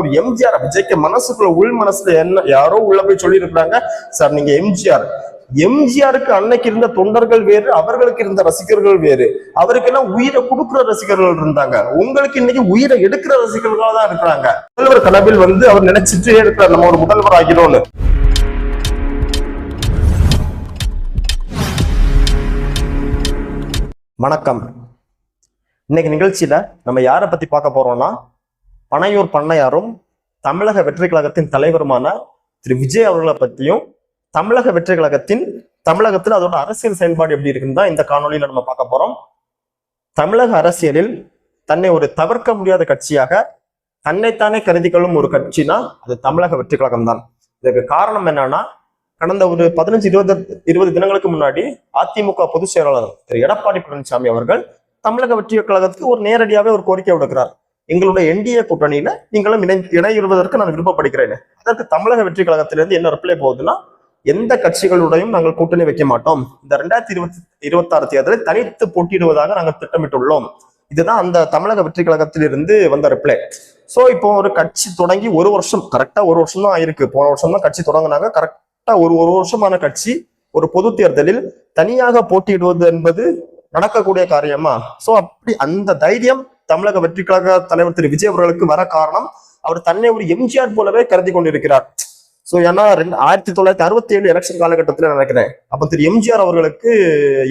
ஒரு எம்ஜிஆர் விஜய்க்கு மனசுக்குள்ள உள் மனசுல என்ன யாரோ உள்ள போய் சொல்லி இருக்கிறாங்க, சார் நீங்க எம்ஜிஆர். எம்ஜிஆருக்கு அன்னைக்கு இருந்த தொண்டர்கள் வேறு, அவர்களுக்கு இருந்த ரசிகர்கள் வேறு. அவருக்கு எல்லாம் உயிரை கொடுக்குற ரசிகர்கள் இருந்தாங்க, உங்களுக்கு இன்னைக்கு உயிரை எடுக்கிற ரசிகர்களா தான் இருக்கிறாங்க. முதல்வர் கனவில் அவர் நினைச்சிட்டே இருக்கிறார் நம்ம ஒரு முதல்வர் ஆகிறோம்னு. வணக்கம். இன்னைக்கு நிகழ்ச்சியில நம்ம யாரை பத்தி பார்க்க போறோம்னா, பனையூர் பண்ணையாரும் தமிழக வெற்றி கழகத்தின் தலைவருமான திரு விஜய் அவர்களை பத்தியும், தமிழக வெற்றி கழகத்தின் தமிழகத்தில் அதோட அரசியல் செயல்பாடு எப்படி இருக்குன்னு தான் இந்த காணொலியில நம்ம பார்க்க போறோம். தமிழக அரசியலில் தன்னை ஒரு தவிர்க்க முடியாத கட்சியாக தன்னைத்தானே கருதி கொள்ளும் ஒரு கட்சினா அது தமிழக வெற்றி கழகம் தான். இதுக்கு காரணம் என்னன்னா, கடந்த ஒரு 15-20 தினங்களுக்கு முன்னாடி அதிமுக பொதுச் செயலாளர் திரு எடப்பாடி பழனிசாமி அவர்கள் தமிழக வெற்றி கழகத்துக்கு ஒரு நேரடியாவே ஒரு கோரிக்கை விடுக்கிறார். எங்களுடைய என்டிஏ கூட்டணியில நீங்களும் இணையுவதற்கு நான் விருப்பப்படுகிறேன். அதற்கு தமிழக வெற்றி கழகத்திலிருந்து என்ன ரிப்ளை போகுதுன்னா, எந்த கட்சிகளுடையும் நாங்கள் கூட்டணி வைக்க மாட்டோம், இந்த 2026 தேர்தலில் தனித்து போட்டியிடுவதாக நாங்கள் திட்டமிட்டுள்ளோம். இதுதான் அந்த தமிழக வெற்றி கழகத்திலிருந்து வந்த ரிப்ளை. சோ இப்போ ஒரு கட்சி தொடங்கி கரெக்டா ஒரு வருஷம் தான் ஆயிருக்கு. போன வருஷம் தான் கட்சி தொடங்கினாங்க. கரெக்டா ஒரு வருஷமான கட்சி ஒரு பொது தேர்தலில் தனியாக போட்டியிடுவது என்பது நடக்கக்கூடிய காரியமா? சோ அப்படி அந்த தைரியம் தமிழக வெற்றி கழக தலைவர் திரு விஜய் அவர்களுக்கு வர காரணம், அவர் தன்னை ஒரு எம்ஜிஆர் போலவே கருதி கொண்டிருக்கிறார். சோ ஏன்னா 1967 எலெக்ஷன் காலகட்டத்தில் நினைக்கிறேன், அப்ப திரு எம்ஜிஆர் அவர்களுக்கு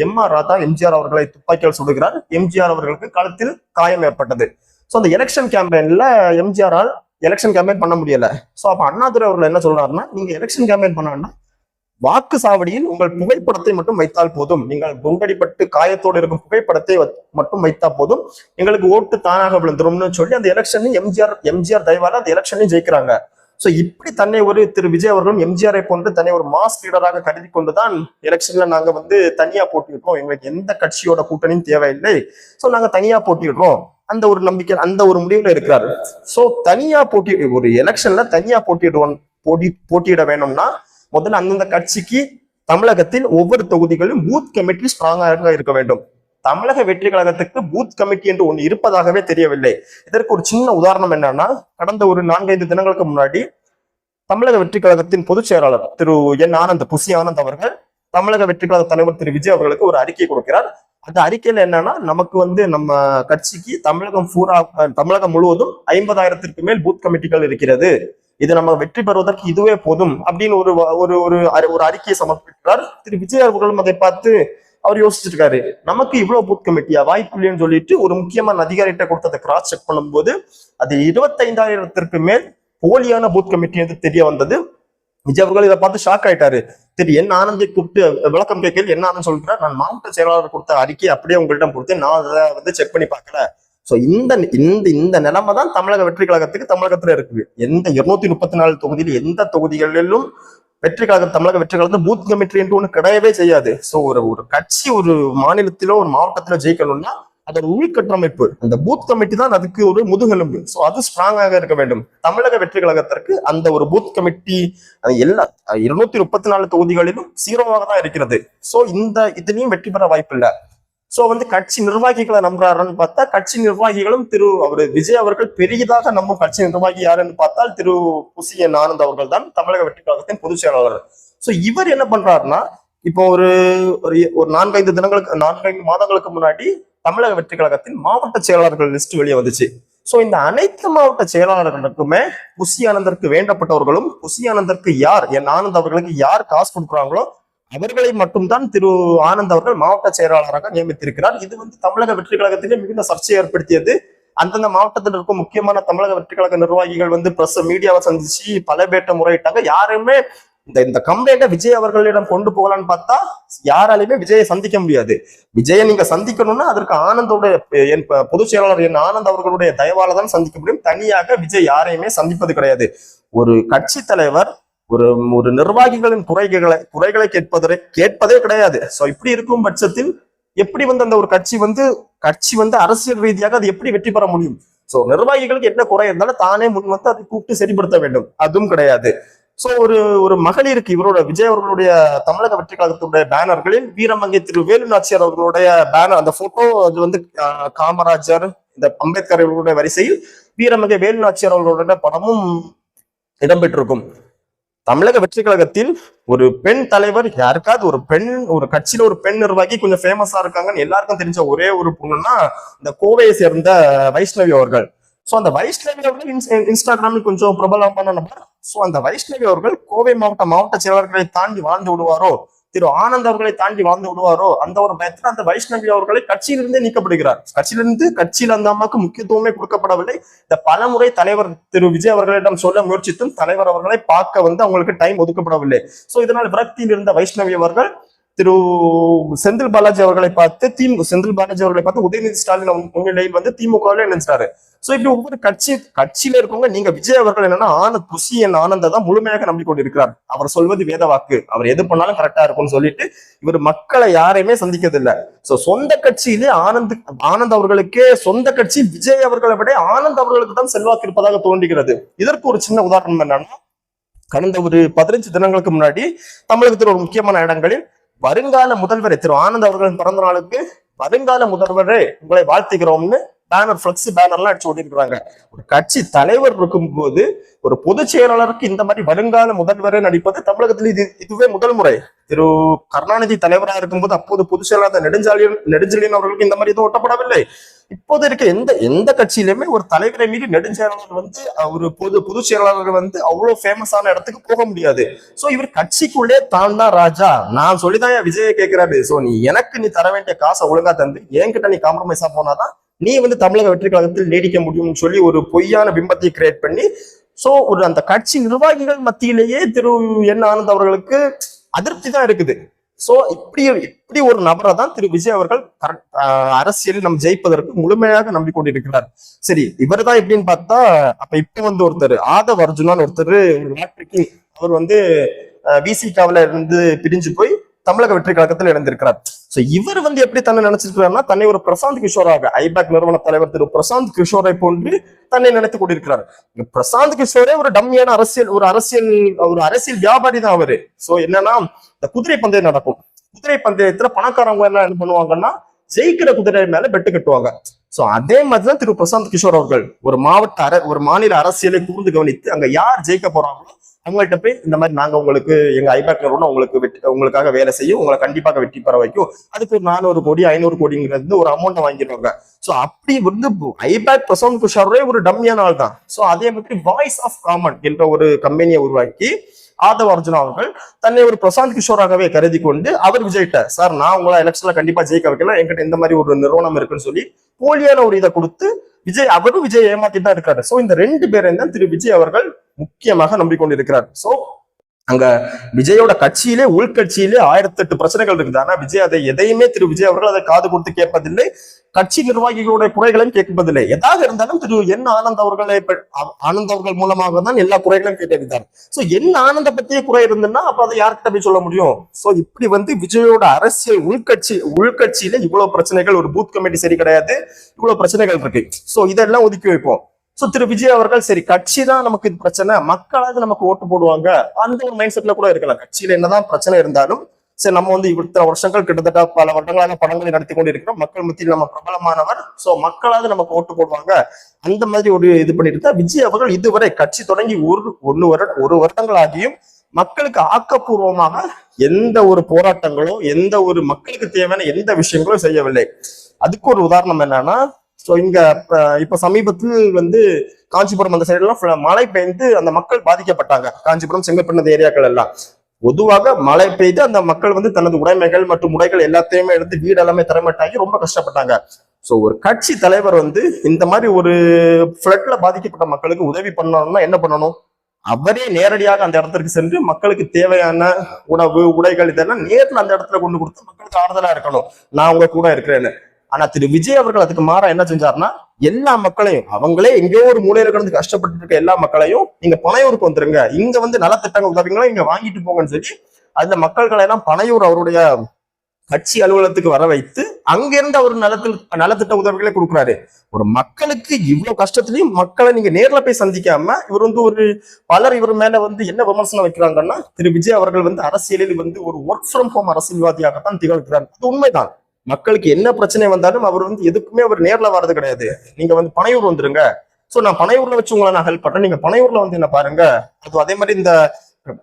எம்ஆர் ராதா எம்ஜிஆர் அவர்களை துப்பாக்கியால் சுடுகிறார். எம்ஜிஆர் அவர்களுக்கு களத்தில் காயம் ஏற்பட்டது. சோ அந்த எலெக்ஷன் கேம்பெயின்ல எம்ஜிஆரால் எலெக்ஷன் கேம்பெயின் பண்ண முடியல. சோ அப்ப அண்ணாதுரை அவர்கள் என்ன சொல்றாருன்னா, நீங்க எலெக்ஷன் கேம்பெயின் பண்ணா வாக்கு சாவடியில் உங்கள் புகைப்படத்தை மட்டும் வைத்தால் போதும், நீங்கள் குண்டடிப்பட்டு காயத்தோடு இருக்கும் புகைப்படத்தை மட்டும் வைத்தா போதும், எங்களுக்கு ஓட்டு தானாக விழுந்துரும்னு சொல்லி அந்த எலெக்ஷன் எம்ஜிஆர் தயவால அந்த எலெக்ஷனையும் ஜெயிக்கிறாங்க. சோ இப்படி தன்னை ஒரு திரு விஜய் அவர்களும் எம்ஜிஆரை போன்று தன்னை ஒரு மாஸ் லீடராக கருதி கொண்டுதான் எலெக்ஷன்ல நாங்க தனியா போட்டியிடுறோம், எங்களுக்கு எந்த கட்சியோட கூட்டணியும் தேவையில்லை, சோ நாங்க தனியா போட்டியிடுறோம், அந்த ஒரு நம்பிக்கை அந்த ஒரு முடிவுல இருக்கிறாரு. சோ தனியா ஒரு எலெக்ஷன்ல தனியா போட்டியிட வேணும்னா முதல்ல அந்தந்த கட்சிக்கு தமிழகத்தில் ஒவ்வொரு தொகுதிகளிலும் பூத் கமிட்டி ஸ்ட்ராங்காக இருக்க வேண்டும். தமிழக வெற்றி கழகத்துக்கு பூத் கமிட்டி என்று ஒன்று இருப்பதாகவே தெரியவில்லை. இதற்கு ஒரு சின்ன உதாரணம் என்னன்னா, கடந்த ஒரு 4-5 தினங்களுக்கு முன்னாடி தமிழக வெற்றி கழகத்தின் பொதுச் செயலாளர் திரு புசி ஆனந்த் அவர்கள் தமிழக வெற்றி கழக தலைவர் திரு விஜய் அவர்களுக்கு ஒரு அறிக்கை கொடுக்கிறார். அந்த அறிக்கையில என்னன்னா, நமக்கு நம்ம கட்சிக்கு தமிழகம் முழுவதும் 50,000 மேல் பூத் கமிட்டிகள் இருக்கிறது, இது நம்ம வெற்றி பெறுவதற்கு இதுவே போதும் அப்படின்னு ஒரு அறிக்கையை சமர்ப்பிக்கிறார். திரு விஜய் அவர்களும் அதை பார்த்து அவர் யோசிச்சிருக்காரு, நமக்கு இவ்வளவு பூத் கமிட்டியா, வாய்ப்பு இல்லைன்னு சொல்லிட்டு ஒரு முக்கியமான அதிகாரிகிட்ட கொடுத்ததை கிராஸ் செக் பண்ணும்போது அது 25,000 மேல் போலியான பூத் கமிட்டி என்று தெரிய வந்தது. விஜய் அவர்கள் இதை பார்த்து ஷாக் ஆயிட்டாரு. திரு ஆனந்தை கூப்பிட்டு விளக்கம் கேட்கல. ஆனந்த் சொல்றார், நான் மாவட்ட செயலாளர் கொடுத்த அறிக்கையை அப்படியே உங்களிடம் கொடுத்தேன், நான் அதை செக் பண்ணி பார்க்கல. சோ இந்த நிலைமை தான் தமிழக வெற்றி கழகத்துக்கு தமிழகத்துல இருக்கு. எந்த 234 தொகுதியில் எந்த தொகுதிகளிலும் தமிழக வெற்றி கழகத்துல பூத் கமிட்டி என்று ஒண்ணு கிடையவே செய்யாது. சோ ஒரு கட்சி ஒரு மாநிலத்திலோ ஒரு மாவட்டத்திலோ ஜெயிக்கணும்னா அதோட உள்கட்டமைப்பு அந்த பூத் கமிட்டி தான் அதுக்கு ஒரு முதுகெலும்பு. சோ அது ஸ்ட்ராங்காக இருக்க வேண்டும். தமிழக வெற்றி கழகத்திற்கு அந்த ஒரு பூத் கமிட்டி எல்லா 234 தொகுதிகளிலும் 0வாக தான் இருக்கிறது. சோ இதுலயும் வெற்றி பெற வாய்ப்பு இல்லை. சோ கட்சி நிர்வாகிகளை நம்புறாருன்னு பார்த்தா, கட்சி நிர்வாகிகளும் விஜய் அவர்கள் பெரியதாக நம்பும் கட்சி நிர்வாகி யாருன்னு பார்த்தால் திரு புசி ஆனந்த் அவர்கள் தான், தமிழக வெற்றி கழகத்தின் பொதுச் செயலாளர். சோ இவர் என்ன பண்றாருன்னா, இப்போ ஒரு 4-5 மாதங்களுக்கு முன்னாடி தமிழக வெற்றி கழகத்தின் மாவட்ட செயலாளர்கள் லிஸ்ட் வெளியே வந்துச்சு. சோ இந்த அனைத்து மாவட்ட செயலாளர்களுக்குமே புசி ஆனந்தருக்கு வேண்டப்பட்டவர்களும், புசி ஆனந்தருக்கு ஆனந்த் அவர்களுக்கு யார் காசு கொடுக்குறாங்களோ அவர்களை மட்டும்தான் திரு ஆனந்த் அவர்கள் மாவட்ட செயலாளராக நியமித்திருக்கிறார். இது தமிழக வெற்றி கழகத்திலே மிகுந்த சர்ச்சையை ஏற்படுத்தியது. அந்தந்த மாவட்டத்தில் இருக்கும் முக்கியமான தமிழக வெற்றி கழக நிர்வாகிகள் பிரஸ் மீடியாவை சந்திச்சு பல பேட்ட முறையிட்டாங்க. யாருமே இந்த கம்ப்ளைண்ட விஜய் அவர்களிடம் கொண்டு போகலான்னு பார்த்தா யாராலையுமே விஜயை சந்திக்க முடியாது. விஜயை நீங்க சந்திக்கணும்னா அதற்கு பொதுச் செயலாளர் ஆனந்த் அவர்களுடைய தயவால தான் சந்திக்க முடியும். தனியாக விஜய் யாரையுமே சந்திப்பது கிடையாது. ஒரு கட்சி தலைவர் ஒரு நிர்வாகிகளின் குறைகளை கேட்பதே கிடையாது. சோ இப்படி இருக்கும் பட்சத்தில் எப்படி அந்த ஒரு கட்சி அரசியல் ரீதியாக அது எப்படி வெற்றி பெற முடியும்? சோ நிர்வாகிகளுக்கு என்ன குறை இருந்தாலும் தானே முன் அதை கூப்பிட்டு சரிப்படுத்த வேண்டும், அதுவும் கிடையாது. சோ ஒரு ஒரு மகளிருக்கு இவரோட விஜய் அவர்களுடைய தமிழக வெற்றி கழகத்துடைய பேனர்களில் வீரமங்கை திரு வேலு நாச்சியார் அவர்களுடைய பேனர் அந்த போட்டோ அது வந்து காமராஜர் இந்த அம்பேத்கர் அவர்களுடைய வரிசையில் வீரமங்கை வேலு நாச்சியார் அவர்களுடைய படமும் இடம்பெற்றிருக்கும். தமிழக வெற்றி கழகத்தில் ஒரு பெண் தலைவர் யாருக்காவது ஒரு பெண் ஒரு கட்சியில ஒரு பெண் நிர்வாகி கொஞ்சம் ஃபேமஸா இருக்காங்கன்னு எல்லாருக்கும் தெரிஞ்ச ஒரே ஒரு பொண்ணுன்னா இந்த கோவையை சேர்ந்த வைஷ்ணவி அவர்கள். சோ அந்த வைஷ்ணவி அவர்கள் இன்ஸ்டாகிராமில் கொஞ்சம் பிரபலமான நபர். சோ அந்த வைஷ்ணவி அவர்கள் கோவை மாவட்ட செயலாளர்களை தாண்டி வாழ்ந்து விடுவாரோ, திரு ஆனந்த் அவர்களை தாண்டி வாழ்ந்து விடுவாரோ அந்த ஒரு பயத்துல அந்த வைஷ்ணவி அவர்களை கட்சியிலிருந்தே நீக்கப்படுகிறார். கட்சியில் அந்த அம்மாவுக்கு முக்கியத்துவமே கொடுக்கப்படவில்லை. இந்த பலமுறை தலைவர் திரு விஜய் அவர்களிடம் சொல்ல முயற்சித்தும் தலைவர் அவர்களை பார்க்க வந்து அவங்களுக்கு டைம் ஒதுக்கப்படவில்லை. சோ இதனால் விரக்தியில் இருந்த வைஷ்ணவி அவர்கள் திரு செந்தில் பாலாஜி அவர்களை பார்த்து உதயநிதி ஸ்டாலின் முன்னிலையில் வந்து திமுகவில் இணைஞ்சாரு. சோ இப்படி ஒவ்வொரு கட்சியில இருக்கவங்க நீங்க விஜய் அவர்கள் என்னன்னா ஆனந்த தான் முழுமையாக நம்பிக்கொண்டு இருக்கிறார். அவர் சொல்வது வேத வாக்கு, அவர் எது பண்ணாலும் கரெக்டா இருக்கும்னு சொல்லிட்டு இவர் மக்களை யாரையுமே சந்திக்கிறது. சோ சொந்த கட்சியிலே ஆனந்த் அவர்களுக்கே சொந்த கட்சி விஜய் அவர்களை விட ஆனந்த் அவர்களுக்கு தான் செல்வாக்கு இருப்பதாக தோன்றுகிறது. இதற்கு ஒரு சின்ன உதாரணம் என்னன்னா, கடந்த ஒரு 15 தினங்களுக்கு முன்னாடி தமிழகத்தில் ஒரு முக்கியமான இடங்களில் வருங்கால முதல்வரை திரு ஆனந்த் அவர்களின் பிறந்த நாளுக்கு வருங்கால முதல்வரை உங்களை வாழ்த்துகிறோம்னு பிளெக்ஸி பேனர்லாம் அடிச்சு ஓட்டிருக்காங்க. ஒரு கட்சி தலைவர் இருக்கும்போது ஒரு பொதுச் செயலாளருக்கு இந்த மாதிரி வருங்கால முதல்வரை நடிப்பது தமிழகத்தில் இதுவே முதல் முறை. திரு கருணாநிதி தலைவராக இருக்கும்போது அப்போது பொதுச் செயலாளர் நெடுஞ்செழியன் அவர்களுக்கு இந்த மாதிரி எதுவும் ஒட்டப்படவில்லை. இப்போது இருக்க எந்த கட்சியிலுமே ஒரு தலைவரை மீறி நெடுஞ்செயலாளர் வந்து ஒரு பொதுச் செயலாளர் வந்து அவ்வளவு ஃபேமஸான இடத்துக்கு போக முடியாது. சோ இவர் கட்சிக்குள்ளே தான் ராஜா, நான் சொல்லிதான் விஜய கேட்கிறாரு. சோ நீ தர வேண்டிய காசை ஒழுங்கா தந்து என்கிட்ட நீ காம்ப்ரமைஸா போனாதான் நீ வந்து தமிழக வெற்றி கழகத்தில் நீடிக்க முடியும்னு சொல்லி ஒரு பொய்யான பிம்பத்தை கிரியேட் பண்ணி சோ ஒரு அந்த கட்சி நிர்வாகிகள் மத்தியிலேயே திரு என் ஆனந்த் அவர்களுக்கு அதிருப்தி தான் இருக்குது. சோ இப்படி ஒரு நபரை தான் திரு விஜய் அவர்கள் அரசியலில் நம்ம ஜெயிப்பதற்கு முழுமையாக நம்பிக்கொண்டிருக்கிறார். சரி, இவர் தான் எப்படின்னு பார்த்தா அப்ப இப்ப வந்து ஒருத்தர் ஆதவ் அர்ஜுனான்னு ஒருத்தர் ஒரு அவர் வந்து விசிகாவில இருந்து பிரிஞ்சு போய் தமிழக வெற்றி கழகத்தில் இணைந்திருக்கிறார். சோ இவர் வந்து எப்படி தன்னை நினைச்சிருக்கிறார்னா, தன்னை ஒரு பிரசாந்த் கிஷோராக ஐபேக் நிறுவன தலைவர் திரு பிரசாந்த் கிஷோரை போன்று தன்னை நினைத்துக் கொண்டிருக்கிறார். பிரசாந்த் கிஷோரே ஒரு டம்மியான அரசியல் வியாபாரி தான் அவரு. சோ என்னன்னா, இந்த குதிரை பந்தயம் நடக்கும். குதிரை பந்தயத்துல பணக்காரவங்க என்ன பண்ணுவாங்கன்னா, ஜெயிக்கிற குதிரை மேல பெட்டு கட்டுவாங்க. சோ அதே மாதிரிதான் திரு பிரசாந்த் கிஷோர் அவர்கள் ஒரு மாநில அரசியலை கூர்ந்து கவனித்து அங்க யார் ஜெயிக்க போறாங்களோ அவங்கள்ட்ட போய் இந்த மாதிரி நாங்க உங்களுக்கு எங்க ஐபேக் நிறுவனம் உங்களுக்காக வேலை செய்யும், உங்களை கண்டிப்பாக வெற்றி பெற வைக்கும், அதுக்கு ஒரு 400 கோடி 500 கோடிங்கிறது ஒரு அமௌண்ட் வாங்கிடுவாங்க. சோ அப்படி வந்து ஐபேக் பிரசாந்த் கிஷோரே ஒரு டம்மியான ஆள் தான். சோ அதே மாதிரி வாய்ஸ் ஆஃப் காமன் என்ற ஒரு கம்பெனியை உருவாக்கி ஆதவ் அர்ஜுனா அவர்கள் தன்னை ஒரு பிரசாந்த் கிஷோராகவே கருதி கொண்டு அவர் விஜய்கிட்ட, சார் நான் உங்களை எலெக்ஷன்ல கண்டிப்பா ஜெயிக்க வைக்கல, என்கிட்ட இந்த மாதிரி ஒரு நிறுவனம் இருக்குன்னு சொல்லி போலியான ஒரு இதை கொடுத்து விஜய் ஏமாத்திட்டு தான் இருக்காரு. சோ இந்த 2 பேரையும் தான் திரு விஜய் அவர்கள் முக்கியமாக நம்பிக்கொண்டிருக்கிறார். சோ அங்க விஜயோட கட்சியிலே உள்கட்சியிலே 1008 பிரச்சனைகள் இருக்குது. ஆனா விஜய் அதை எதையுமே திரு விஜய் அவர்கள் அதை காது கொடுத்து கேட்பதில்லை. கட்சி நிர்வாகிகளுடைய குறைகளையும் கேட்பதில்லை. எதாக இருந்தாலும் திரு என் ஆனந்த் அவர்கள் மூலமாக தான் எல்லா குறைகளையும் கேட்டிருந்தார். சோ என் ஆனந்த பத்தியே குறை இருந்ததுன்னா அப்ப அதை யார்கிட்ட போய் சொல்ல முடியும்? சோ இப்படி வந்து விஜயோட அரசியல் உள்கட்சியில இவ்வளவு பிரச்சனைகள், ஒரு பூத் கமிட்டி சரி கிடையாது, இவ்வளவு பிரச்சனைகள் இருக்கு. சோ இதெல்லாம் ஒதுக்கி வைப்போம். சோ திரு விஜய் அவர்கள் சரி கட்சி தான் நமக்கு இது பிரச்சனை, மக்களாவது நமக்கு ஓட்டு போடுவாங்க அந்த ஒரு மைண்ட் செட்ல கூட இருக்கலாம். கட்சியில என்னதான் பிரச்சனை இருந்தாலும் சரி நம்ம வந்து இத்தனை வருஷங்கள் கிட்டத்தட்ட பல வருடங்களாக படங்களை நடத்தி கொண்டு இருக்கிறோம், மக்கள் மத்தியில் நம்ம பிரபலமானவர், சோ மக்களாவது நமக்கு ஓட்டு போடுவாங்க அந்த மாதிரி ஒரு இது பண்ணிட்டு தான் விஜய் அவர்கள் இதுவரை கட்சி தொடங்கி ஒரு வருடங்கள் ஆகியும் மக்களுக்கு ஆக்கப்பூர்வமாக எந்த ஒரு போராட்டங்களோ எந்த ஒரு மக்களுக்கு தேவையான எந்த விஷயங்களும் செய்யவில்லை. அதுக்கு ஒரு உதாரணம் என்னன்னா, சோ இங்க இப்ப சமீபத்தில் வந்து காஞ்சிபுரம் அந்த சைடு எல்லாம் மழை பெய்து அந்த மக்கள் பாதிக்கப்பட்டாங்க. காஞ்சிபுரம் செங்கல்பட்டு ஏரியாக்கள் எல்லாம் பொதுவாக மழை பெய்து அந்த மக்கள் வந்து தனது உடைமைகள் மற்றும் உடைகள் எல்லாத்தையுமே எடுத்து வீடு எல்லாமே திறமட்டாகி ரொம்ப கஷ்டப்பட்டாங்க. சோ ஒரு கட்சி தலைவர் வந்து இந்த மாதிரி ஒரு ஃபிளட்ல பாதிக்கப்பட்ட மக்களுக்கு உதவி பண்ணணும்னா என்ன பண்ணணும்? அவரே நேரடியாக அந்த இடத்திற்கு சென்று மக்களுக்கு தேவையான உணவு உடைகள் இதெல்லாம் நேரில் அந்த இடத்துல கொண்டு கொடுத்து மக்களுக்கு ஆறுதலா இருக்கணும், நான் உங்க கூட இருக்கிறேன்னு. ஆனா திரு விஜய் அவர்கள் அதுக்கு மாறா என்ன செஞ்சாருன்னா, எல்லா மக்களையும் அவங்களே எங்கேயோ ஒரு மூலையில கிடந்து கஷ்டப்பட்டு இருக்க எல்லா மக்களையும் நீங்க பனையூருக்கு வந்துருங்க, இங்க வந்து நலத்திட்டங்கள் உதவிங்களும் இங்க வாங்கிட்டு போங்கன்னு சொல்லி அதுல மக்கள்களை எல்லாம் பனையூர் அவருடைய கட்சி அலுவலகத்துக்கு வர வைத்து அங்கிருந்து அவர் நலத்திட்ட உதவிகளை கொடுக்குறாரு. ஒரு மக்களுக்கு இவ்வளவு கஷ்டத்திலையும் மக்களை நீங்க நேர்ல போய் சந்திக்காம இவர் ஒரு பலர் இவர் மேல என்ன விமர்சனம் வைக்கிறாங்கன்னா, திரு விஜய் அவர்கள் அரசியலில் ஒரு ஒர்க் ஃப்ரம் ஹோம் அரசியல்வாதியாகத்தான் திகழ்கிறார். அது உண்மைதான். மக்களுக்கு என்ன பிரச்சனை வந்தாலும் அவர் எதுக்குமே அவர் நேர்ல வர்றது கிடையாது. நீங்க பனையூர் வந்துருங்க, சோ நான் பனையூர்ல வச்சு உங்களை நான் ஹெல்ப் பண்றேன், நீங்க பனையூர்ல என்ன பாருங்க. அது அதே மாதிரி இந்த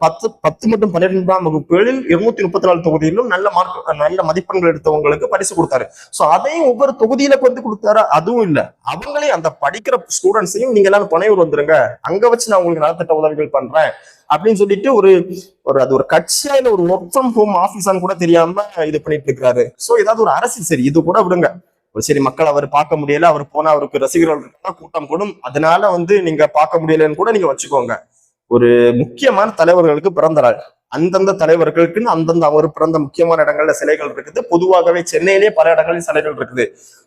10 மற்றும் 12ஆம் வகுப்புகளில் 234 தொகுதியிலும் நல்ல மதிப்பெண்கள் எடுத்தவங்களுக்கு பரிசு கொடுத்தாரு. சோ அதையும் ஒவ்வொரு தொகுதியில கொடுத்தாரு. அதுவும் இல்ல, அவங்களே அந்த படிக்கிற ஸ்டூடெண்ட்ஸையும் நீங்க எல்லாரும் பனையூர் வந்துருங்க, அங்க வச்சு நான் உங்களுக்கு நலத்திட்ட உதவிகள் பண்றேன் அப்படின்னு சொல்லிட்டு அது ஒரு கட்சியா இல்ல ஒரு ஒர்க் ஃப்ரம் ஹோம் ஆபீஸான்னு கூட தெரியாம இது பண்ணிட்டு இருக்காரு. சோ ஏதாவது ஒரு அரசியல், சரி இது கூட விடுங்க, சரி மக்கள் அவர் பார்க்க முடியல, அவர் போனா அவருக்கு ரசிகர்கள் இருக்கா, கூட்டம் கூடும், அதனால நீங்க பார்க்க முடியலன்னு கூட நீங்க வச்சுக்கோங்க. ஒரு முக்கியமான தலைவர்களுக்கு பிறந்த நாள், அந்தந்த தலைவர்களுக்குன்னு அந்தந்த அவர் பிறந்த முக்கியமான இடங்கள்ல சிலைகள் இருக்குது. பொதுவாகவே சென்னையிலேயே பல இடங்களில் சிலைகள் இருக்குது.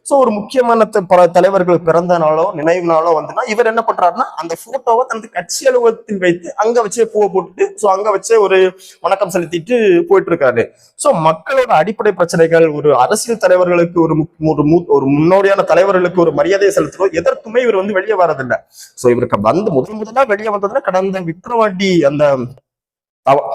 சோ ஒரு முக்கியமான பல தலைவர்கள் பிறந்த நாளோ நினைவு நாளோ இவர் என்ன பண்றாருன்னா, அந்த போட்டோவை தனது கட்சி அலுவலகத்தில் வைத்து அங்க வச்சே பூவை போட்டுட்டு அங்க வச்சே ஒரு வணக்கம் செலுத்திட்டு போயிட்டு இருக்காரு. சோ மக்களோட அடிப்படை பிரச்சனைகள், ஒரு அரசியல் தலைவர்களுக்கு ஒரு முன்னோடியான தலைவர்களுக்கு ஒரு மரியாதையை செலுத்துறோம், எதற்குமே இவர் வெளியே வரதில்லை. சோ இவருக்கு முதலா வெளியே வந்ததுன்னா கடந்த விக்ரவாண்டி அந்த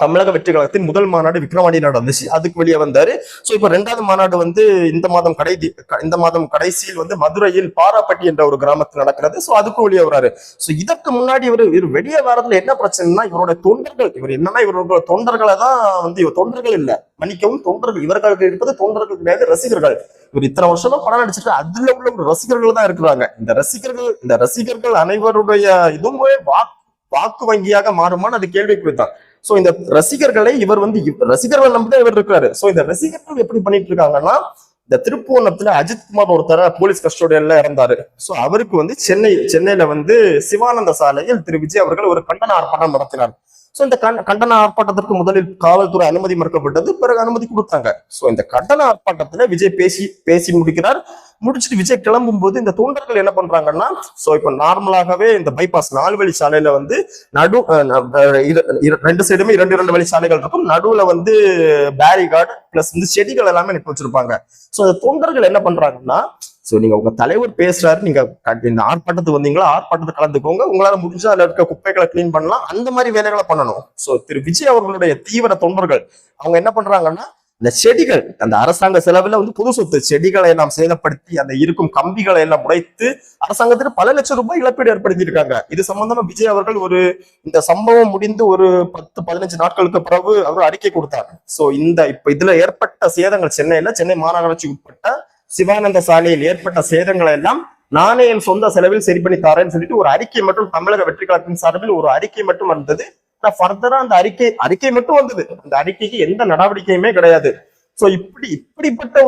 தமிழக வெற்றி கழகத்தின் முதல் மாநாடு விக்ரவாண்டி நடந்துச்சு, அதுக்கு வெளியே வந்தாரு. சோ இப்ப 2வது மாநாடு இந்த மாதம் கடைசியில் மதுரையில் பாராப்பட்டி என்ற ஒரு கிராமத்தில் நடக்கிறது. சோ அதுக்கும் வெளியே வராரு. சோ இதற்கு முன்னாடி இவர் வெளியே வரதுல என்ன பிரச்சனைனா, இவரோட தொண்டர்கள், இவரோட தொண்டர்களை தான் இவர் தொண்டர்கள் இல்ல, மன்னிக்கவும் தொண்டர்கள், இவர்களுக்கு இருப்பது தொண்டர்கள் கிடையாது, ரசிகர்கள். இவர் இத்தனை வருஷமா படம் நடிச்சிட்டு அதுல உள்ள ஒரு ரசிகர்கள் தான் இருக்கிறாங்க. இந்த ரசிகர்கள் அனைவருடைய இதுவுமே வாக்கு வங்கியாக மாறுமான்னு அது கேள்விக்குறித்தான். சோ இந்த ரசிகர்களை இவர் ரசிகர்கள் நம்பிதான் இவர் இருக்காரு. சோ இந்த ரசிகர்கள் எப்படி பண்ணிட்டு இருக்காங்கன்னா, இந்த திருப்புவனத்துல அஜித்குமார் ஒருத்தர போலீஸ் கஸ்டோடியல்ல இறந்தாரு. சோ அவருக்கு சென்னையில சிவானந்த சாலையில் திரு விஜய் அவர்கள் ஒரு கண்டன ஆர்ப்பாட்டம் நடத்தினார். சோ இந்த கண்டன ஆர்ப்பாட்டத்திற்கு முதலில் காவல்துறை அனுமதி மறுக்கப்பட்டது, பிறகு அனுமதி கொடுத்தாங்க. சோ இந்த கண்டன ஆர்ப்பாட்டத்துல விஜய் பேசி முடிக்கிறார். முடிச்சுட்டு விஜய் கிளம்பும் போது இந்த தொண்டர்கள் என்ன பண்றாங்கன்னா, சோ இப்ப நார்மலாகவே இந்த பைபாஸ் 4 வழி சாலையில ரெண்டு சைடுமே 2 வழி சாலைகள் இருக்கும், நடுவுல பேரிகார்டு பிளஸ் செடிகள் எல்லாமே நட்டு வச்சிருப்பாங்க. சோ இந்த தொண்டர்கள் என்ன பண்றாங்கன்னா, சோ நீங்க உங்க தலைவர் பேசுறாரு, நீங்க இந்த ஆர்ப்பாட்டத்துக்கு வந்தீங்களா, ஆர்ப்பாட்டத்தை கலந்துக்கோங்க, உங்களால முடிஞ்சா அதுல இருக்க குப்பைகளை கிளீன் பண்ணலாம், அந்த மாதிரி வேலைகளை பண்ணணும். சோ திரு விஜய் அவர்களுடைய தீவிர தொண்டர்கள் அவங்க என்ன பண்றாங்கன்னா, இந்த செடிகள், அந்த அரசாங்க செலவுல பொது சொத்து செடிகளை எல்லாம் சேதப்படுத்தி அந்த இருக்கும் கம்பிகளை எல்லாம் உடைத்து அரசாங்கத்துக்கு பல லட்சம் ரூபாய் இழப்பீடு ஏற்படுத்தியிருக்காங்க. இது சம்பந்தமா விஜய் அவர்கள் இந்த சம்பவம் முடிந்து ஒரு 10-15 நாட்களுக்கு பிறகு அவர் அறிக்கை கொடுத்தார். சோ இப்ப இதுல ஏற்பட்ட சேதங்கள், சென்னை மாநகராட்சி உட்பட்ட சிவானந்த சாலையில் ஏற்பட்ட சேதங்களை எல்லாம் நானே என் சொந்த செலவில் சரி பண்ணி தாரேன்னு சொல்லிட்டு ஒரு அறிக்கை மட்டும் தமிழக வெற்றி கழகத்தின் சார்பில் ஒரு அறிக்கை மட்டும் வந்தது. ஃபர்தரா அந்த அறிக்கை மட்டும் வந்தது, அந்த அறிக்கைக்கு எந்த நடவடிக்கையுமே கிடையாது. சோ இப்படிப்பட்ட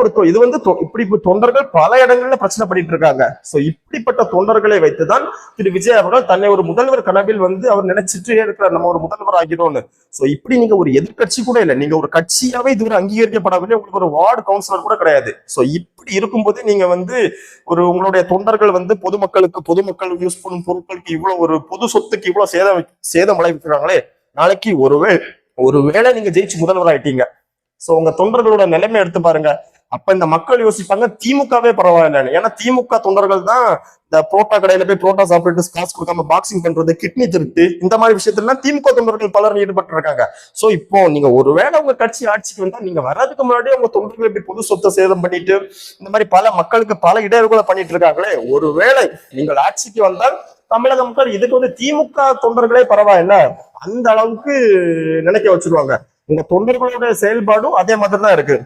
இப்படி தொண்டர்கள் பல இடங்கள்ல பிரச்சனை பண்ணிட்டு இருக்காங்க. சோ இப்படிப்பட்ட தொண்டர்களை வைத்துதான் திரு விஜய் அவர்கள் தன்னை ஒரு முதல்வர் கனவில் அவர் நினைச்சிட்டே இருக்கிறார், நம்ம ஒரு முதல்வர் ஆகிறோம்னு. சோ இப்படி நீங்க ஒரு எதிர்கட்சி கூட இல்லை, நீங்க ஒரு கட்சியாவே இதுவரை அங்கீகரிக்கப்படவில்லை, உங்களுக்கு ஒரு வார்டு கவுன்சிலர் கூட கிடையாது. சோ இப்படி இருக்கும்போது நீங்க உங்களுடைய தொண்டர்கள் பொதுமக்கள் யூஸ் பண்ணும் பொருட்களுக்கு இவ்வளவு ஒரு பொது சொத்துக்கு இவ்வளவு சேதம் விளைவிக்கிறாங்களே, நாளைக்கு ஒருவேளை நீங்க ஜெயிச்சு முதல்வர் ஆயிட்டீங்க, சோ உங்க தொண்டர்களோட நிலைமை எடுத்து பாருங்க. அப்ப இந்த மக்கள் யோசிப்பாங்க திமுகவே பரவாயில்லைன்னு. ஏன்னா திமுக தொண்டர்கள் தான் இந்த புரோட்டா கடையில போய் புரோட்டா சாப்பிட்டு காசு கொடுக்காம பாக்ஸிங் பண்றது, கிட்னி திருட்டு, இந்த மாதிரி விஷயத்துல திமுக தொண்டர்கள் பலர் ஈடுபட்டு இருக்காங்க. சோ இப்போ நீங்க ஒருவேளை உங்க கட்சி ஆட்சிக்கு வந்தா, நீங்க வர்றதுக்கு முன்னாடியே உங்க தொண்டர்கள் இப்படி பொது சொத்தை சேதம் பண்ணிட்டு இந்த மாதிரி பல மக்களுக்கு பல இடையூறுகளை பண்ணிட்டு இருக்காங்களே, ஒருவேளை நீங்கள் ஆட்சிக்கு வந்தால் தமிழக மக்கள் இதுக்கு திமுக தொண்டர்களே பரவாயில்ல அந்த அளவுக்கு நினைக்க வச்சிருவாங்க. உங்க தொண்டர்களோட செயல்பாடும் அதே மாதிரி தான் இருக்கு.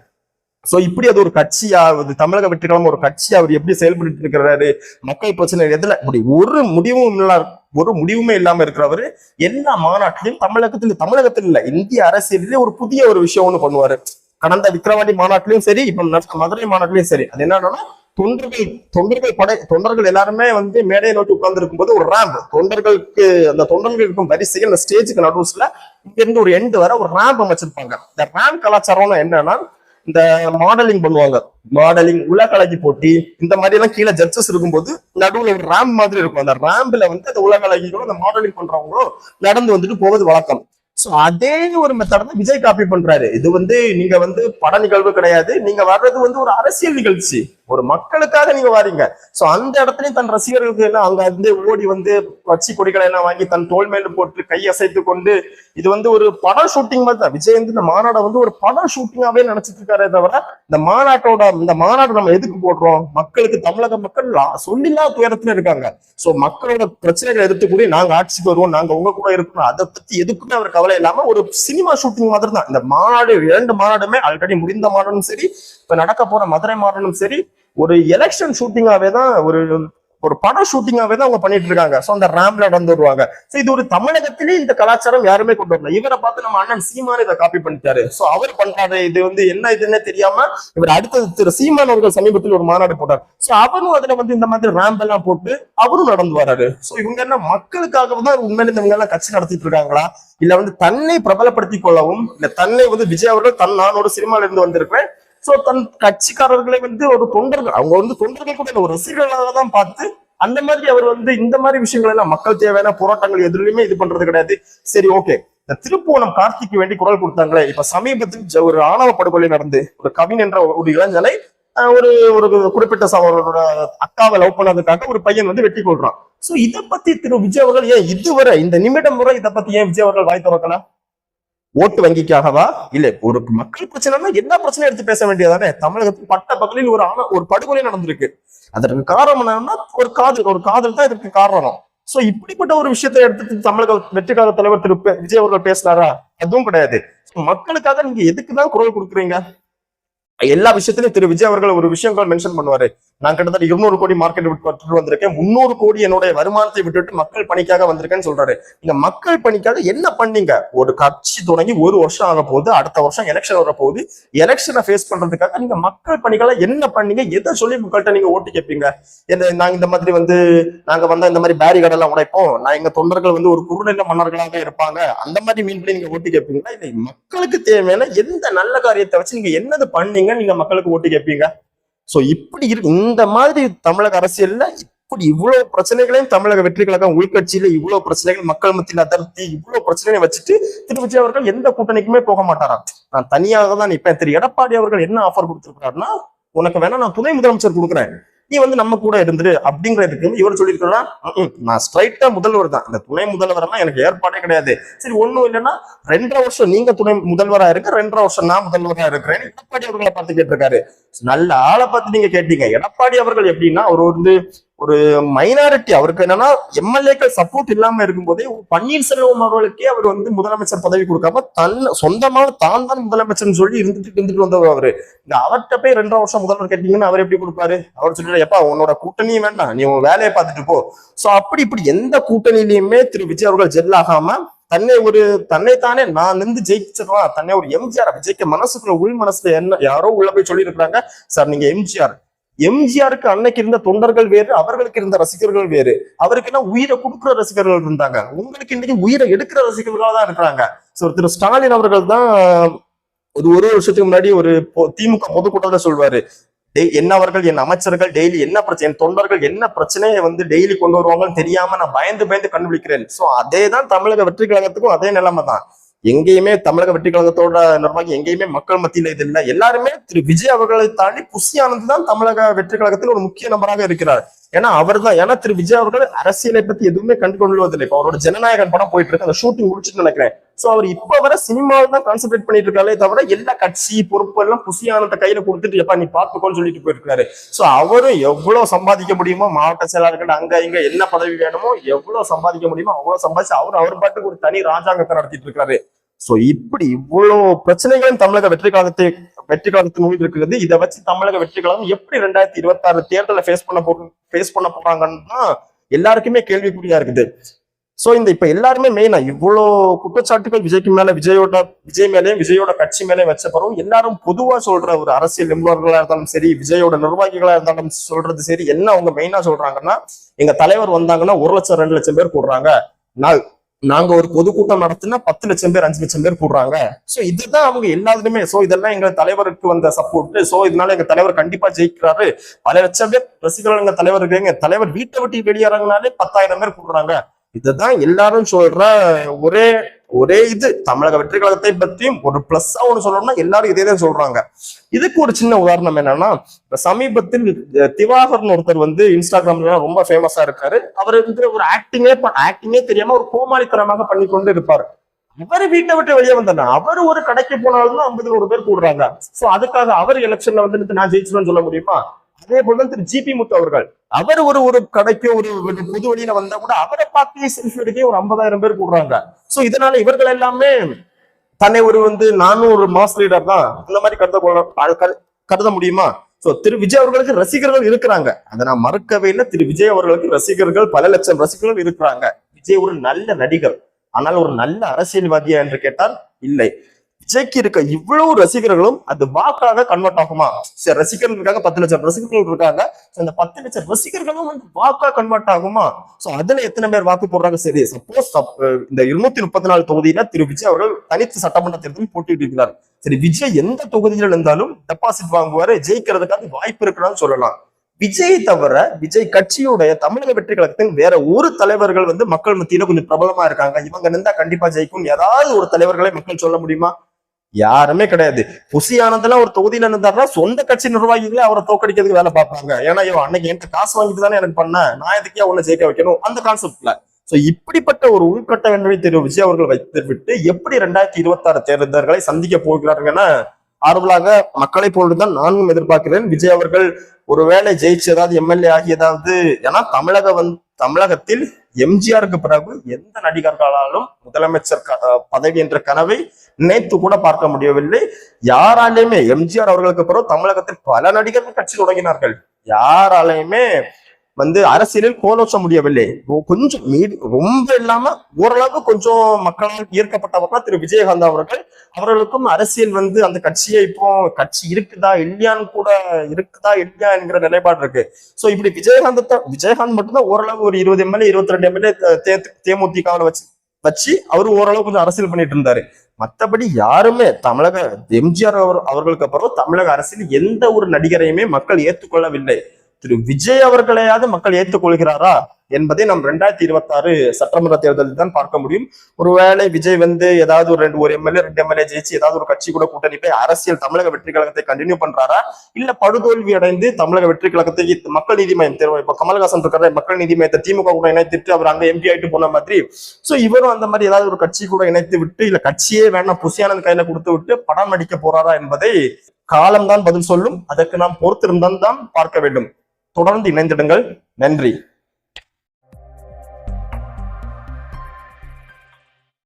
சோ இப்படி அது ஒரு கட்சியா, தமிழக வெற்றி கழகம் ஒரு கட்சியா அவர் எப்படி செயல்பட்டு இருக்கிறாரு, மக்கள் பிரச்சனை எதுல இப்படி ஒரு முடிவுமே இல்லாம இருக்கிறவரு எல்லா மாநாட்டிலையும் தமிழகத்தில் இல்ல இந்திய அரசியலிலே ஒரு புதிய ஒரு விஷயம் ஒண்ணு பண்ணுவாரு. கடந்த விக்ரவாண்டி மாநாட்டிலையும் சரி, இப்ப மதுரை மாநாட்டிலையும் சரி, அது என்னன்னா தொண்டர்கள் எல்லாருமே மேடையை நோக்கி உட்கார்ந்து இருக்கும் போது ஒரு ரேம்ப் அந்த தொண்டர்கள் இருக்கும் வரிசையில் அந்த ஸ்டேஜுக்கு நடுவுல இங்க இருந்து ஒரு எண்டு வர ஒரு ரேம்ப் அமைச்சிருப்பாங்க. இந்த ரேம்ப் கலாச்சாரம்னா என்னன்னா, இந்த மாடலிங் பண்ணுவாங்க, உலகளகி போட்டி இந்த மாதிரி எல்லாம் கீழே ஜட்ஜஸ் இருக்கும்போது நடுவுல ஒரு ரேம்ப் மாதிரி இருக்கும். அந்த ரேம்ப்ல அந்த உலகளகிகளோ அந்த மாடலிங் பண்றவங்களோ நடந்து போவது வழக்கம். சோ அதே ஒரு மெத்தட் தான் விஜய் காப்பி பண்றாரு. இது வந்து நீங்க வந்து பட நிகழ்வு கிடையாது, நீங்க வர்றது வந்து ஒரு அரசியல் நிகழ்ச்சி, ஒரு மக்களுக்காக நீங்க வாரீங்க. சோ அந்த இடத்துலயும் தன் ரசிகர்களுக்கு எல்லாம் அங்க வந்து ஓடி வந்து கட்சி கொடிகளை எல்லாம் வாங்கி தன் தோல் மேல போட்டு கை அசைத்து கொண்டு, இது வந்து ஒரு படம் ஷூட்டிங் மாதிரி தான். விஜய் வந்து இந்த மாநாடை வந்து ஒரு படம் ஷூட்டிங்காவே நினைச்சிட்டு இருக்காரே தவிர, இந்த மாநாடு நம்ம எதுக்கு போடுறோம், மக்களுக்கு தமிழக மக்கள் சொல்லில்லா துயரத்துல இருக்காங்க. சோ மக்களோட பிரச்சனைகளை எதிர்த்துக்கூடிய நாங்க ஆட்சிக்கு வருவோம், நாங்க உங்க கூட இருக்கணும், அதை பத்தி எதுக்குமே அவர் கவலை இல்லாம ஒரு சினிமா ஷூட்டிங் மாதிரி தான் இந்த மாநாடு. 2 மாநாடுமே ஆல்ரெடி முடிந்த மாநாடும் சரி, இப்ப நடக்க போற மதுரை மாநாடும் சரி, ஒரு எலெக்ஷன் ஷூட்டிங்காவே தான், ஒரு படம் ஷூட்டிங்காவே தான் அவங்க பண்ணிட்டு இருக்காங்க. சோ அந்த ரேம்ல நடந்து வருவாங்க. சோ இது ஒரு தமிழகத்திலே இந்த கலாச்சாரம் யாருமே கொண்டு வரல. இவரை பார்த்து நம்ம அண்ணன் சீமான் இதை காப்பி பண்ணிட்டாரு. சோ அவர் பண்றாரு, இது வந்து என்ன இதுன்னு தெரியாம இவர் அடுத்தது திரு சீமான் அவர்கள் சமீபத்தில் ஒரு மாநாடு போட்டார். சோ அவரும் அதுல வந்து இந்த மாதிரி ரேம்ப் எல்லாம் போட்டு அவரும் நடந்து வராரு. சோ இவங்க என்ன மக்களுக்காக தான் உண்மையில இவங்க எல்லாம் கட்சி நடத்திட்டு இருக்காங்களா, இல்ல வந்து தன்னை பிரபலப்படுத்திக் கொள்ளவும், இல்ல தன்னை வந்து விஜய் அவர்கள் நான் ஒரு சினிமால இருந்து வந்திருக்கிறேன், சோ தன் கட்சிக்காரர்களை வந்து ஒரு தொண்டர்கள், அவங்க வந்து தொண்டர்கள் கூட ஒரு ரசிகர்களாக தான் பார்த்து அந்த மாதிரி அவர் வந்து இந்த மாதிரி விஷயங்கள் எல்லாம் மக்கள் தேவையான போராட்டங்கள் எதுலையுமே இது பண்றது கிடையாது. சரி, ஓகே, இந்த திருப்புவனம் கார்த்திக்கு வேண்டி குரல் கொடுத்தாங்களே, இப்ப சமீபத்தில் ஒரு ஆணவ படுகொலை நடந்து ஒரு கவின் என்ற ஒரு இளைஞனை ஒரு ஒரு குறிப்பிட்ட அவரோட அக்காவை லவ் பண்ணதுக்காக ஒரு பையன் வந்து வெட்டி கொள்றான். சோ இதை பத்தி திரு விஜய் அவர்கள் ஏன் இதுவரை இந்த நிமிடம் முறை இதை பத்தி ஏன் விஜய் அவர்கள் வாய் திறக்கல? ஓட்டு வங்கிக்காகவா? இல்ல ஒரு மக்கள் பிரச்சனைனா எல்லா பிரச்சனையும் எடுத்து பேச வேண்டியதானே? தமிழகத்தில் பட்ட பகலில் ஒரு படுகொலை நடந்திருக்கு. அதற்கு காரணம் என்னன்னா ஒரு காதல் தான் இதற்கு காரணம். சோ இப்படிப்பட்ட ஒரு விஷயத்தை எடுத்து தமிழக வெற்றிக்காக தலைவர் திரு விஜய் அவர்கள் பேசினாரா? அதுவும் கிடையாது. மக்களுக்காக நீங்க எதுக்குதான் குரல் கொடுக்குறீங்க? எல்லா விஷயத்திலும் திரு விஜய் அவர்கள் ஒரு விஷயங்கள் மென்ஷன் பண்ணுவாரு. நான் கிட்டத்தட்ட 200 கோடி மார்க்கெட் விட்டு வந்திருக்கேன், 300 கோடி என்னுடைய வருமானத்தை விட்டுட்டு மக்கள் பணிக்காக வந்திருக்கேன்னு சொல்றாரு. நீங்க மக்கள் பணிக்காக என்ன பண்ணீங்க? ஒரு கட்சி தொடங்கி 1 வருஷம் ஆக போகுது, அடுத்த வருஷம் எலெக்ஷன் வர போகுது. எலெக்ஷனை ஃபேஸ் பண்றதுக்காக நீங்க மக்கள் பணிக்காக என்ன பண்ணீங்க? எதை சொல்லி மக்கள்கிட்ட நீங்க ஓட்டு கேட்பீங்க? நாங்க இந்த மாதிரி வந்து நாங்க வந்தா இந்த மாதிரி பேரிகார்டு எல்லாம் உடைப்போம், நான் எங்க தொண்டர்கள் வந்து ஒரு குறுநில மன்னர்களாக இருப்பாங்க, அந்த மாதிரி மீன் பண்ணி நீங்க ஓட்டு கேட்பீங்களா? இல்லை, மக்களுக்கு தேவையான எந்த நல்ல காரியத்தை வச்சு நீங்க என்னது பண்ணீங்க நீங்க மக்களுக்கு ஓட்டு கேட்பீங்க? சோ இப்படி இருக்கு இந்த மாதிரி தமிழக அரசியல்ல இப்படி இவ்வளவு பிரச்சனைகளையும் தமிழக வெற்றி கழகம் உள்கட்சியில இவ்வளவு பிரச்சனைகள் மக்கள் மத்தியில் அதிருப்தி இவ்வளவு பிரச்சனைகளை வச்சுட்டு திரு விஜய் அவர்கள் எந்த கூட்டணிக்குமே போக மாட்டாராம். நான் தனியாக தான் நிற்பேன். திரு எடப்பாடி அவர்கள் என்ன ஆஃபர் கொடுத்திருக்கிறாருன்னா, உனக்கு வேணா நான் துணை முதலமைச்சர் கொடுக்குறேன், நீ வந்து நம்ம கூட இருந்துரு அப்படிங்கிறதுக்கு இவர் சொல்லியிருக்கிறா, நான் ஸ்ட்ரைட்டா முதல்வர் தான், இந்த துணை முதல்வரெல்லாம் எனக்கு ஏற்பாடே கிடையாது. சரி, ஒண்ணும் இல்லைன்னா 2.5 வருஷம் நீங்க துணை முதல்வரா இருக்க, 2.5 வருஷம் நான் முதல்வரா இருக்கிறேன் எடப்பாடி அவர்களை பார்த்து கேட்டிருக்காரு. நல்ல ஆளை பார்த்து நீங்க கேட்டீங்க. எடப்பாடி அவர்கள் எப்படின்னா அவர் வந்து ஒரு மைனாரிட்டி, அவருக்கு என்னன்னா எம்எல்ஏக்கள் சப்போர்ட் இல்லாம இருக்கும் போதே பன்னீர்செல்வம் அவர்களுக்கே அவர் வந்து முதலமைச்சர் பதவி கொடுக்காம சொந்தமாக தான் முதலமைச்சர்னு சொல்லி இருந்துட்டு வந்தவர் அவரு. இந்த அவர்கிட்ட போய் 2.5 வருஷம் முதல்வர் கேட்டீங்கன்னா அவர் எப்படி கொடுப்பாரு? அவர் சொல்லிட்டு, எப்பா உன்னோட கூட்டணியும் வேண்டாம், நீ உன் வேலையை பார்த்துட்டு போ. சோ அப்படி இப்படி எந்த கூட்டணியிலுமே திரு விஜய் அவர்கள் ஜெல் ஆகாம தன்னைத்தானே நான் நின்று ஜெயிச்சிடலாம், தன்னை ஒரு எம்ஜிஆர் விஜய்க்கு மனசுக்குள்ள உள் மனசுல என்ன யாரோ உள்ள போய் சொல்லி இருக்கிறாங்க, சார் நீங்க எம்ஜிஆருக்கு அன்னைக்கு இருந்த தொண்டர்கள் வேறு, அவர்களுக்கு இருந்த ரசிகர்கள் வேறு. அவருக்கு எல்லாம் உயிரை கொடுக்குற ரசிகர்கள் இருந்தாங்க, உங்களுக்கு இன்னைக்கு உயிரை எடுக்கிற ரசிகர்களா தான் இருக்கிறாங்க. சோ திரு ஸ்டாலின் அவர்கள் தான் ஒரு வருஷத்துக்கு முன்னாடி ஒரு திமுக பொதுக்கூட்டத்துல சொல்வாரு, என்ன அவர்கள் என் அமைச்சர்கள் டெய்லி என்ன பிரச்சனை, என் தொண்டர்கள் என்ன பிரச்சனையை வந்து டெய்லி கொண்டு வருவாங்கன்னு தெரியாம நான் பயந்து கண்டுபிடிக்கிறேன். சோ அதே தான் தமிழக வெற்றி கழகத்துக்கும் அதே நிலைமை தான். எங்கேயுமே தமிழக வெற்றி கழகத்தோட நிர்வாகி எங்கேயுமே மக்கள் மத்தியில இது இல்லை. எல்லாருமே திரு விஜய் அவர்களை தாண்டி புஷி ஆனந்த் தான் தமிழக வெற்றி கழகத்தில் ஒரு முக்கிய நபராக இருக்கிறார். ஏன்னா அவர் தான், ஏன்னா திரு விஜய் அவர்கள் அரசியலை பத்தி எதுவுமே கண்டுகொள்வதில்லை. இப்போ அவரோட ஜனநாயகன் படம் போயிட்டு இருக்கு, அந்த ஷூட்டிங் முடிச்சுட்டு நினைக்கிறேன். சோ அவர் இப்ப வர சினிமாவில் தான் கான்சென்ட்ரேட் பண்ணிட்டு இருக்காரு தவிர எல்லா கட்சி பொறுப்பு எல்லாம் புஷி ஆனந்த கையில கொடுத்துட்டு எப்பா நீ பாத்துக்கோன்னு சொல்லிட்டு போயிருக்காரு. சோ அவரும் எவ்வளவு சம்பாதிக்க முடியுமோ, மாவட்ட செயலாளர்கள் அங்க இங்க என்ன பதவி வேணுமோ எவ்வளவு சம்பாதிக்க முடியுமோ அவ்வளவு சம்பாதிச்சு அவர் பாட்டுக்கு ஒரு தனி ராஜாங்கத்தை நடத்திட்டு இருக்காரு. சோ இப்படி இவ்வளவு பிரச்சனைகளும் தமிழக வெற்றி கழகத்தின் மீது இருக்கிறது. இதை வச்சு தமிழக வெற்றி கழகம் எப்படி 2026 தேர்தலை ஃபேஸ் பண்ண போறாங்கன்னா எல்லாருக்குமே கேள்விக்குறியா இருக்குது. சோ இப்ப எல்லாருமே மெயினா இவ்வளவு குற்றச்சாட்டுகள் விஜய்க்கு மேல விஜய் மேலேயும் விஜயோட கட்சி மேலே வச்ச பிறகு எல்லாரும் பொதுவா சொல்ற ஒரு அரசியல் நிபுணர்களா இருந்தாலும் சரி, விஜயோட நிர்வாகிகளா இருந்தாலும் சொல்றது சரி, என்ன அவங்க மெயினா சொல்றாங்கன்னா, எங்க தலைவர் வந்தாங்கன்னா 1 லட்சம் 2 லட்சம் பேர் கூடுறாங்க, நாங்க ஒரு பொதுக்கூட்டம் நடத்தினா 10 லட்சம் பேர் 5 லட்சம் பேர் கூடுறாங்க. சோ இதுதான் அவங்க எல்லாருமே. சோ இதெல்லாம் எங்க தலைவருக்கு வந்த சப்போர்ட். சோ இதனால எங்க தலைவர் கண்டிப்பா ஜெயிக்கிறாரு, பல லட்சம் பேர் ரசிகர்கள் எங்க தலைவர் இருக்காங்க, தலைவர் வீட்டை விட்டு வெளியேறாங்கனாலே 10,000 பேர் கூடுறாங்க. இதுதான் எல்லாரும் சொல்ற ஒரே இது தமிழக வெற்றி கழகத்தை பத்தியும் ஒரு பிளஸ்ஸா ஒண்ணு சொல்லணும்னா எல்லாரும் இதே தான் சொல்றாங்க. இதுக்கு ஒரு சின்ன உதாரணம் என்னன்னா, இப்ப சமீபத்தில் திவாகர்னு ஒருத்தர் வந்து இன்ஸ்டாகிராம்ல ரொம்ப ஃபேமஸா இருக்காரு. அவர் வந்து ஒரு ஆக்டிங்கே தெரியாம ஒரு கோமாளித்தனமாக பண்ணி கொண்டு இருப்பாரு. அவரு வீட்டை விட்டு வெளியே வந்தாங்க. அவர் ஒரு கடைக்கு போனாலும் 50 பேர் கூடுறாங்க. சோ அதுக்காக அவர் எலெக்ஷன்ல வந்து நான் ஜெயிச்சுன்னு சொல்ல முடியுமா? அதே போல திரு ஜிபி முத்து அவர்கள், அவர் ஒரு கடைக்கு ஒரு பொது வழியில வந்தா கூட அவரை பார்த்து செல்ஃபி எடுக்க ஒரு 50,000 பேர் கூடுறாங்க. சோ இதனால இவர்கள் எல்லாமே தன்னை நானும் ஒரு மாஸ் லீடர் தான் அந்த மாதிரி கருத முடியுமா? சோ திரு விஜய் அவர்களுக்கு ரசிகர்கள் இருக்கிறாங்க, அதை நான் மறக்கவே இல்லை. திரு விஜய் அவர்களுக்கு ரசிகர்கள் பல லட்சம் ரசிகர்கள் இருக்கிறாங்க. விஜய் ஒரு நல்ல நடிகர், ஆனால் ஒரு நல்ல அரசியல்வாதியா என்று கேட்டால் இல்லை. விஜய்க்கு இருக்க இவ்வளவு ரசிகர்களும் அது வாக்காக கன்வெர்ட் ஆகுமா? சரி, ரசிகர்கள் இருக்காங்க, 10 லட்சம் ரசிகர்கள் இருக்காங்க. அந்த 10 லட்சம் ரசிகர்களும் வாக்கா கன்வெர்ட் ஆகுமா? சோ அதுல எத்தனை பேர் வாக்கு போடுறாங்க? சரி, சப்போஸ் இந்த 234 தொகுதியில திரு விஜய் அவர்கள் தனித்து சட்டமன்ற தேர்தலில் போட்டியிட்டு இருக்கிறார். சரி, விஜய் எந்த தொகுதியில இருந்தாலும் டெபாசிட் வாங்குவாரு, ஜெயிக்கிறதுக்காக வாய்ப்பு இருக்கிறான்னு சொல்லலாம். விஜய் தவிர விஜய் கட்சியுடைய தமிழக வெற்றி கழகத்தின் வேற ஒரு தலைவர்கள் மக்கள் மத்தியில கொஞ்சம் பிரபலமா இருக்காங்க, இவங்க நின்றா கண்டிப்பா ஜெயிக்கும் ஏதாவது ஒரு தலைவர்களை மக்கள் சொல்ல முடியுமா? யாருமே கிடையாது. புசி ஆனந்தெல்லாம் ஒரு தொகுதியில இருந்தாருன்னா சொந்த கட்சி நிர்வாகிகளே அவரை தோக்கடிக்கிறதுக்கு வேலை பார்ப்பாங்க. ஏன்னா அன்னைக்கு என்கிட்ட காசு வாங்கிட்டு தானே எனக்கு பண்ண, நான் எதுக்கே உன்னை ஜெயிக்க வைக்கணும், அந்த கான்செப்ட்ல. சோ இப்படிப்பட்ட ஒரு உள்கட்ட வெற்றி திரு விஜய் அவர்கள் வைத்து விட்டு எப்படி 2026 தேர்தல்களை சந்திக்க போகிறாருங்கன்னா ஆர்வலாக மக்களை போலதான் நானும் எதிர்பார்க்கிறேன். விஜய் அவர்கள் ஒருவேளை ஜெயிச்சு ஏதாவது எம்எல்ஏ ஆகி ஏதாவது, ஏன்னா தமிழகத்தில் எம்ஜிஆருக்கு பிறகு எந்த நடிகர்களாலும் முதலமைச்சர் பதவி என்ற கனவை நினைத்து கூட பார்க்க முடியவில்லை யாராலையுமே. எம்ஜிஆர் அவர்களுக்கு பிறகு தமிழகத்தில் பல நடிகர்கள் கட்சி தொடங்கினார்கள், யாராலையுமே அரசியலில் கோலோச்ச முடியவில்லை. கொஞ்சம் ரொம்ப இல்லாம ஓரளவு கொஞ்சம் மக்களால் ஈர்க்கப்பட்டவர் தான் திரு விஜயகாந்த் அவர்கள். அவர்களுக்கும் அரசியல் அந்த கட்சியை இப்போ கட்சி இருக்குதா இல்லையா என்கிற நிலைப்பாடு இருக்கு. சோ இப்படி விஜயகாந்த் மட்டும்தான் ஓரளவு ஒரு 20 எம்எல்ஏ 22 எம்எல்ஏ தேமுதிகவில் வச்சு அவரு ஓரளவு கொஞ்சம் அரசியல் பண்ணிட்டு இருந்தாரு. மற்றபடி யாருமே தமிழக எம்ஜிஆர் அவர்களுக்கு அப்புறம் தமிழக அரசியல் எந்த ஒரு நடிகரையுமே மக்கள் ஏற்றுக்கொள்ளவில்லை. திரு விஜய் அவர்களையாவது மக்கள் ஏற்றுக்கொள்கிறாரா என்பதை நாம் 2026 சட்டமன்ற தேர்தலில் தான் பார்க்க முடியும். ஒருவேளை விஜய் ஏதாவது ஒரு எம்எல்ஏ 2 எம்எல்ஏ ஜெயிச்சு ஏதாவது ஒரு கட்சி கூட கூட்டணி போய் அரசியல் தமிழக வெற்றி கழகத்தை கண்டினியூ பண்றாரா, இல்ல படுதோல்வி அடைந்து தமிழக வெற்றி கழகத்தை மக்கள் நீதி மையம் தேர்வு, இப்ப கமல்ஹாசன் இருக்கிற மக்கள் நீதி மையத்தை திமுக கூட இணைத்துட்டு அவர் அங்க எம்பி ஆயிட்டு போன மாதிரி, சோ இவரும் அந்த மாதிரி ஏதாவது ஒரு கட்சி கூட இணைத்து விட்டு, இல்ல கட்சியே வேணா புசியானந்த் கையில கொடுத்து விட்டு படம் நடிக்க போறாரா என்பதை காலம்தான் பதில் சொல்லும். அதற்கு நாம் பொறுத்திருந்தான் தான் பார்க்க வேண்டும். தொடர்ந்து இணைந்திடுங்கள். நன்றி.